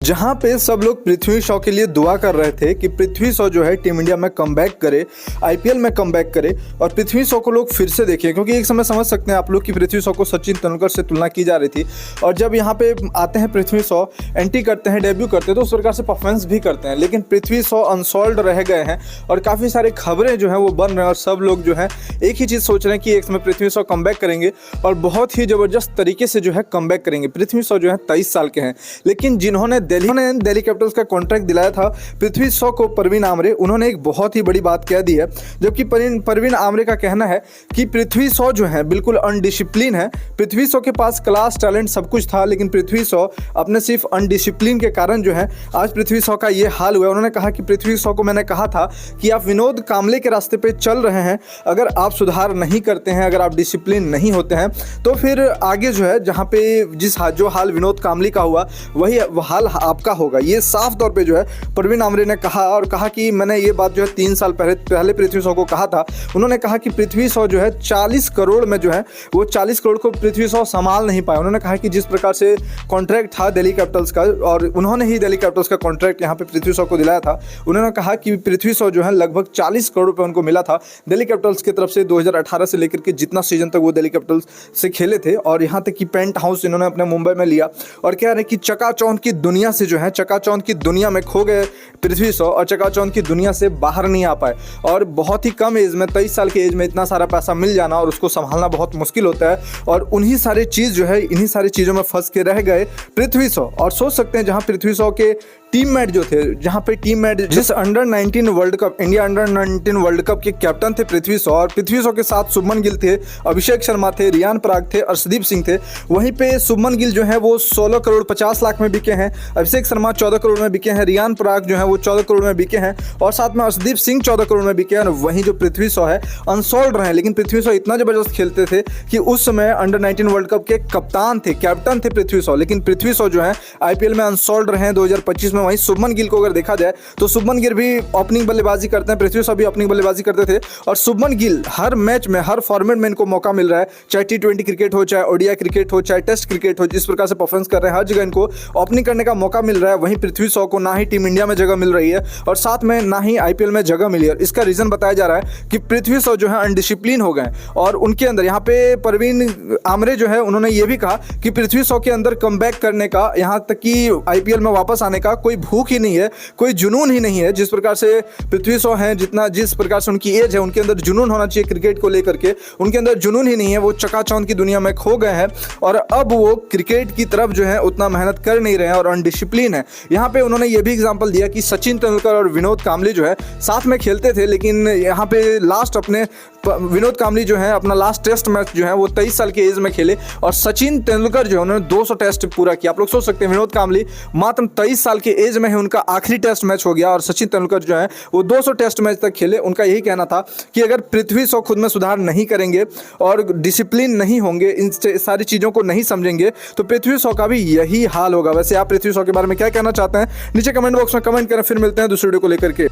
जहां पे सब लोग पृथ्वी शॉ के लिए दुआ कर रहे थे कि पृथ्वी शॉ जो है टीम इंडिया में कमबैक करे, आईपीएल में कमबैक करे और पृथ्वी शॉ को लोग फिर से देखें, क्योंकि एक समय समझ सकते हैं आप लोग कि पृथ्वी शॉ को सचिन तेंदुलकर से तुलना की जा रही थी। और जब यहाँ पे आते हैं पृथ्वी शॉ, एंट्री करते हैं, डेब्यू करते हैं तो उस प्रकार से परफॉर्मेंस भी करते हैं, लेकिन पृथ्वी शॉ अनसॉल्व रह गए हैं और काफ़ी सारी खबरें जो हैं वो बन रहे हैं और सब लोग जो है एक ही चीज़ सोच रहे हैं कि एक समय पृथ्वी शॉ कमबैक करेंगे और बहुत ही ज़बरदस्त तरीके से जो है कमबैक करेंगे। पृथ्वी शॉ जो है 23 साल के हैं, लेकिन जिन्होंने दिल्ली कैपिटल्स का कॉन्ट्रैक्ट दिलाया था पृथ्वी शॉ को, परवीन आमरे, उन्होंने एक बहुत ही बड़ी बात कह दी है। जबकि परवीन आमरे का कहना है कि पृथ्वी शॉ जो है बिल्कुल अनडिसिप्लिन है। पृथ्वी शॉ के पास क्लास, टैलेंट सब कुछ था, लेकिन पृथ्वी शॉ अपने सिर्फ अनडिसिप्लिन के कारण जो है आज पृथ्वी शॉ का ये हाल हुआ है। उन्होंने कहा कि पृथ्वी शॉ को मैंने कहा था कि आप विनोद कांबले के रास्ते पे चल रहे हैं, अगर आप सुधार नहीं करते हैं, अगर आप डिसिप्लिन नहीं होते हैं तो फिर आगे जो है जहाँ पे जो हाल विनोद कांबले का हुआ वही हाल आपका होगा। ये साफ तौर पे जो है परवीन आमरे ने कहा और कहा कि मैंने ये बात जो है 3 साल पहले पृथ्वी शॉ को कहा था। उन्होंने कहा कि पृथ्वी शॉ जो है 40 करोड़ में जो है वो 40 करोड़ को पृथ्वी शॉ संभाल नहीं पाया। उन्होंने कहा कि जिस प्रकार से कॉन्ट्रैक्ट था दिल्ली कैपिटल्स का, और उन्होंने ही दिल्ली कैपिटल्स का कॉन्ट्रैक्ट यहाँ पे पृथ्वी शॉ को दिलाया था, उन्होंने कहा कि पृथ्वी शॉ जो है लगभग 40 करोड़ रुपये उनको मिला था दिल्ली कैपिटल्स की तरफ से 2018 से लेकर के जितना सीजन तक वो दिल्ली कैपिटल्स से खेले थे। और यहाँ तक कि पेंट हाउस इन्होंने अपने मुंबई में लिया और कह रहे हैं कि चकाचौंध की दुनिया से जो है, चकाचौंध की दुनिया में खो गए पृथ्वी शॉ और चकाचौंध की दुनिया से बाहर नहीं आ पाए। और बहुत ही कम एज में, 23 साल की एज में इतना सारा पैसा मिल जाना और उसको संभालना बहुत मुश्किल होता है। और उन्हीं सारी चीज़ जो है, इन्हीं सारी चीज़ों में फंस के रह गए पृथ्वी शॉ। और सोच सकते हैं जहाँ पृथ्वी शॉ के टीममेट जो थे, जहाँ पे टीममेट जिस under 19 world cup, India under 19 world cup के कैप्टन थे पृथ्वी शॉ, और पृथ्वी शॉ के साथ शुभमन गिल थे, अभिषेक शर्मा थे, रियान पराग थे, अर्शदीप सिंह थे। वहीं पे शुभमन गिल जो है वो 16 करोड़ 50 लाख में बिके हैं, अभिषेक शर्मा 14 करोड़ में बिके हैं, रियान पराग जो है वो 14 करोड़ में बिके हैं और साथ में अर्शदीप सिंह 14 करोड़ में बिके हैं। और वहीं जो पृथ्वी शॉ है अनसॉल्व रहे, लेकिन पृथ्वी शॉ इतना जबरदस्त खेलते थे कि उस समय अंडर 19 वर्ल्ड कप के कप्तान थे, कैप्टन थे पृथ्वी शॉ, लेकिन पृथ्वी शॉ जो है आईपीएल में अनसॉल्व रहे हैं 2025 में। वहीं शुभमन गिल को अगर देखा जाए तो शुभमन गिल भी ओपनिंग बल्लेबाजी करते हैं, पृथ्वी शॉ भी ओपनिंग बल्लेबाजी करते थे और शुभमन गिल हर मैच में, हर फॉर्मेट में इनको मौका मिल रहा है, चाहे T20 क्रिकेट हो, चाहे ओडीआई क्रिकेट हो, चाहे टेस्ट क्रिकेट हो, जिस प्रकार से परफॉर्मेंस कर रहे हैं हर जगह इनको ओपनिंग करने का मौका मिल रहा है। वहीं पृथ्वी शॉ को ना ही टीम इंडिया में जगह मिल रही है और साथ में ना ही आईपीएल में जगह मिली है। इसका रीजन बताया जा रहा है कि पृथ्वी शॉ जो है अनडिसिप्लिन हो गए और उनके अंदर, यहाँ पे परवीन आमरे जो है उन्होंने ये भी कहा कि पृथ्वी शॉ के अंदर कमबैक करने का, यहाँ तक कि आईपीएल में वापस आने का कोई भूख ही नहीं है, कोई जुनून ही नहीं है। जिस प्रकार से पृथ्वी शॉ हैं, जिस प्रकार से उनकी एज है, उनके अंदर जुनून होना चाहिए क्रिकेट को लेकर के, उनके अंदर जुनून ही नहीं है। वो चकाचौंध की दुनिया में खो गए हैं और अब वो क्रिकेट की तरफ जो है उतना मेहनत कर नहीं रहे हैं और अनडिसिप्लिन है। यहाँ पे उन्होंने ये भी एग्जांपल दिया कि सचिन तेंदुलकर और विनोद कांबले जो है साथ में खेलते थे, लेकिन यहाँ पे लास्ट अपने विनोद कांबले जो है अपना लास्ट टेस्ट मैच जो है वो 23 साल की एज में खेले और सचिन तेंदुलकर जो है उन्होंने 200 टेस्ट पूरा किया। आप लोग सोच सकते हैं विनोद कांबले मात्र 23 साल की एज में है, उनका आखिरी टेस्ट मैच हो गया और सचिन तेंदुलकर जो है वो 200 टेस्ट मैच तक खेले। उनका यही कहना था कि अगर पृथ्वी शॉ खुद में सुधार नहीं करेंगे और डिसिप्लिन नहीं होंगे, इन सारी चीज़ों को नहीं समझेंगे तो पृथ्वी शॉ का भी यही हाल होगा। वैसे आप पृथ्वी शॉ के बारे में क्या कहना चाहते हैं नीचे कमेंट बॉक्स में कमेंट करें। फिर मिलते हैं दूसरे वीडियो को लेकर के।